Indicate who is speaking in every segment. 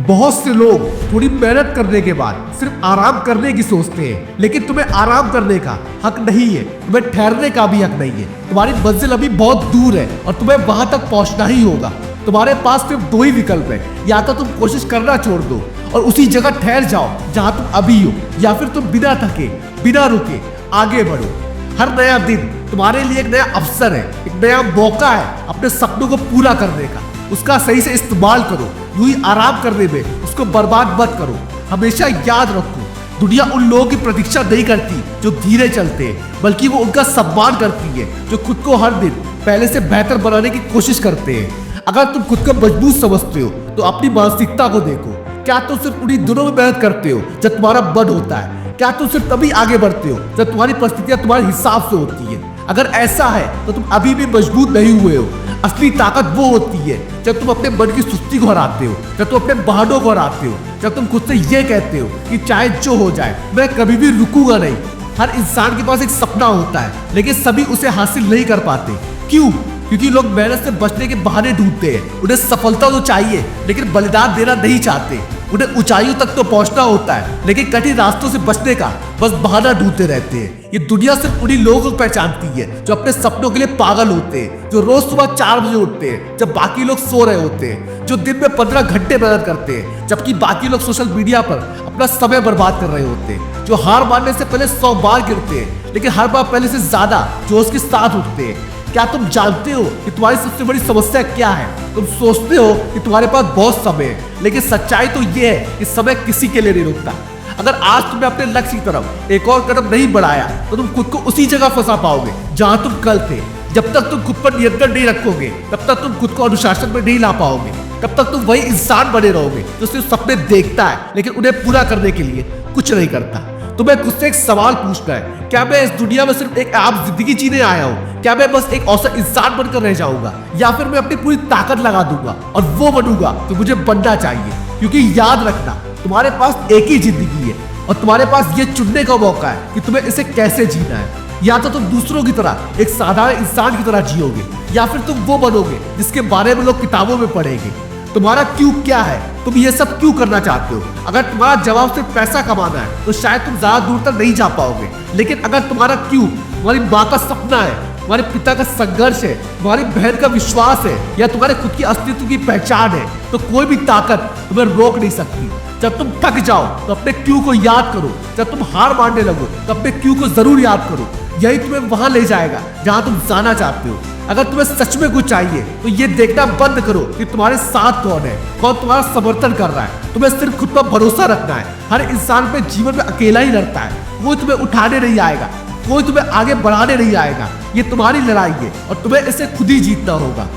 Speaker 1: बहुत से लोग थोड़ी मेहनत करने के बाद सिर्फ आराम करने की सोचते हैं, लेकिन तुम्हें आराम करने का हक नहीं है, तुम्हें ठहरने का भी हक नहीं है। तुम्हारी मंजिल अभी बहुत दूर है और तुम्हें वहां तक पहुंचना ही होगा। तुम्हारे पास सिर्फ दो ही विकल्प है, या तो तुम कोशिश करना छोड़ दो और उसी जगह ठहर जाओ जहां तुम अभी हो, या फिर तुम बिना थके बिना रुके आगे बढ़ो। हर नया दिन तुम्हारे लिए एक नया अवसर है, एक नया मौका है अपने सपनों को पूरा करने का। उसका सही से इस्तेमाल करो, यूं ही आराम करने में उसको बर्बाद मत करो। हमेशा याद रखो, दुनिया उन लोगों की प्रतीक्षा नहीं करती जो धीरे चलते हैं, बल्कि वो उनका सम्मान करती है जो खुद को हर दिन पहले से बेहतर बनाने की कोशिश करते हैं। अगर तुम खुद को मजबूत समझते हो तो अपनी मानसिकता को देखो। क्या तुम सिर्फ उन्हीं दिनों में मेहनत करते हो जब तुम्हारा मन होता है? क्या तुम सिर्फ तभी आगे बढ़ते हो जब तुम्हारी परिस्थितियां तुम्हारे हिसाब से होती है? अगर ऐसा है तो तुम अभी भी मजबूत नहीं हुए हो। असली ताकत वो होती है जब तुम अपने मन की सुस्ती को हराते हो, जब तुम अपने बहानों को हराते हो, जब तुम खुद से ये कहते हो कि चाहे जो हो जाए मैं कभी भी रुकूंगा नहीं। हर इंसान के पास एक सपना होता है, लेकिन सभी उसे हासिल नहीं कर पाते। क्यों? क्योंकि लोग मेहनत से बचने के बहाने ढूंढते हैं। उन्हें सफलता तो चाहिए, लेकिन बलिदान देना नहीं चाहते। उन्हें ऊंचाइयों तक तो पहुंचना होता है, लेकिन कठिन रास्तों से बचने का बस बहाना ढूंढते रहते हैं। ये दुनिया सिर्फ उन्हीं लोगों को पहचानती है जो अपने सपनों के लिए पागल होते हैं, जो रोज सुबह 4 बजे उठते हैं जब बाकी लोग सो रहे होते हैं, जो दिन में 15 घंटे मेहनत करते हैं जबकि बाकी लोग सोशल मीडिया पर अपना समय बर्बाद कर रहे होते हैं, जो हार मानने से पहले 100 बार गिरते हैं लेकिन हर बार पहले से ज्यादा जोश के साथ उठते हैं। क्या तुम जानते हो कि तुम्हारी सबसे बड़ी समस्या क्या है? तुम सोचते हो कि तुम्हारे पास बहुत समय है, लेकिन सच्चाई तो यह है कि समय किसी के लिए नहीं रुकता। अगर आज तुमने अपने लक्ष्य की तरफ एक और कदम नहीं बढ़ाया तो तुम खुद को उसी जगह फंसा पाओगे जहां तुम कल थे। जब तक तुम खुद पर नियंत्रण नहीं रखोगे तब तक तुम खुद को अनुशासन में नहीं ला पाओगे। तब तक तुम वही इंसान बने रहोगे जो सिर्फ सपने देखता है लेकिन उन्हें पूरा करने के लिए कुछ नहीं करता। तुम्हें खुद से एक सवाल पूछना है, क्या मैं इस दुनिया में सिर्फ एक आम जिंदगी जीने आया हूँ? क्या मैं बस एक औसत इंसान बनकर रह जाऊंगा, या फिर मैं अपनी पूरी ताकत लगा दूंगा और वो बनूंगा तो मुझे बनना चाहिए? क्योंकि याद रखना, तुम्हारे पास एक ही जिंदगी है और तुम्हारे पास ये चुनने का मौका है कि तुम्हें इसे कैसे जीना है। या तो तुम दूसरों की तरह एक साधारण इंसान की तरह जियोगे, या फिर तुम वो बनोगे जिसके बारे में लोग किताबों में पढ़ेंगे। तुम्हारा क्यों क्या है? तुम ये सब क्यों करना चाहते हो? अगर तुम्हारा जवाब सिर्फ पैसा कमाना है तो शायद तुम ज्यादा दूर तक नहीं जा पाओगे। लेकिन अगर तुम्हारा क्यों तुम्हारी माँ का सपना है, तुम्हारे पिता का संघर्ष है, तुम्हारी बहन का विश्वास है, या तुम्हारे खुद की अस्तित्व की पहचान है, तो कोई भी ताकत तुम्हें रोक नहीं सकती। जब तुम थक जाओ तो अपने क्यों को याद करो, जब तुम हार मानने लगो तो अपने क्यों को जरूर याद करो। यही तुम्हें वहां ले जाएगा जहां तुम जाना चाहते हो। अगर तुम्हें सच में कुछ चाहिए तो ये देखना बंद करो कि तुम्हारे साथ कौन है, कौन तुम्हारा समर्थन कर रहा है। तुम्हें सिर्फ खुद पर भरोसा रखना है। हर इंसान पे जीवन में अकेला ही लड़ता है, कोई तुम्हें उठाने नहीं आएगा, कोई तुम्हें आगे बढ़ाने नहीं आएगा। ये तुम्हारी लड़ाई है और तुम्हें इसे खुद ही जीतना होगा।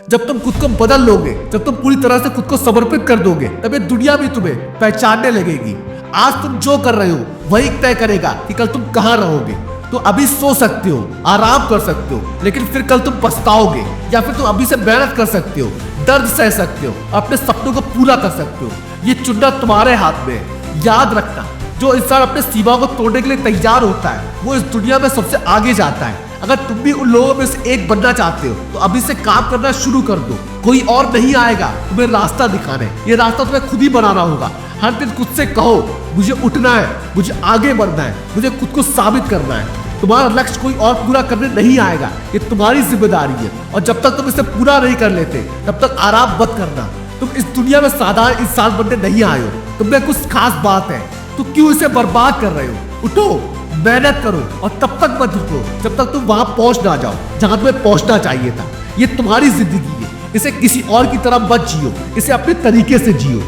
Speaker 1: जब तुम खुद को बदल लोगे, जब तुम पूरी तरह से खुद को समर्पित कर दोगे, तब ये दुनिया भी तुम्हें पहचानने लगेगी। आज तुम जो कर रहे हो वही तय करेगा कि कल तुम कहाँ रहोगे। तो अभी सो सकते हो, आराम कर सकते हो, लेकिन फिर कल तुम पछताओगे। या फिर तुम अभी से मेहनत कर सकते हो, दर्द सह सकते हो, अपने सपनों को पूरा कर सकते हो। ये चुनना तुम्हारे हाथ में है। याद रखना, जो इंसान अपने सीमा को तोड़ने के लिए तैयार होता है वो इस दुनिया में सबसे आगे जाता है। अगर तुम भी उन लोगों में से एक बनना चाहते हो तो अभी से काम करना शुरू कर दो। कोई और नहीं आएगा तुम्हें रास्ता दिखाने, ये रास्ता तुम्हें खुद ही बनाना होगा। हर दिन खुद से कहो, मुझे उठना है, मुझे आगे बढ़ना है, मुझे खुद को साबित करना है। तुम्हारा लक्ष्य कोई और पूरा करने नहीं आएगा, ये तुम्हारी जिम्मेदारी है। और जब तक तुम इसे पूरा नहीं कर लेते तब तक आराम मत करना। तुम इस दुनिया में साधारण इंसान बनने नहीं आए हो, तुमने कुछ खास बात है, तो क्यों इसे बर्बाद कर रहे हो? उठो, मेहनत करो और तब तक मत रुको जब तक तुम वहां पहुंच ना जाओ जहां तुम्हें पहुंचना चाहिए था। ये तुम्हारी जिंदगी है, इसे किसी और की तरह मत जियो, इसे अपने तरीके से जियो।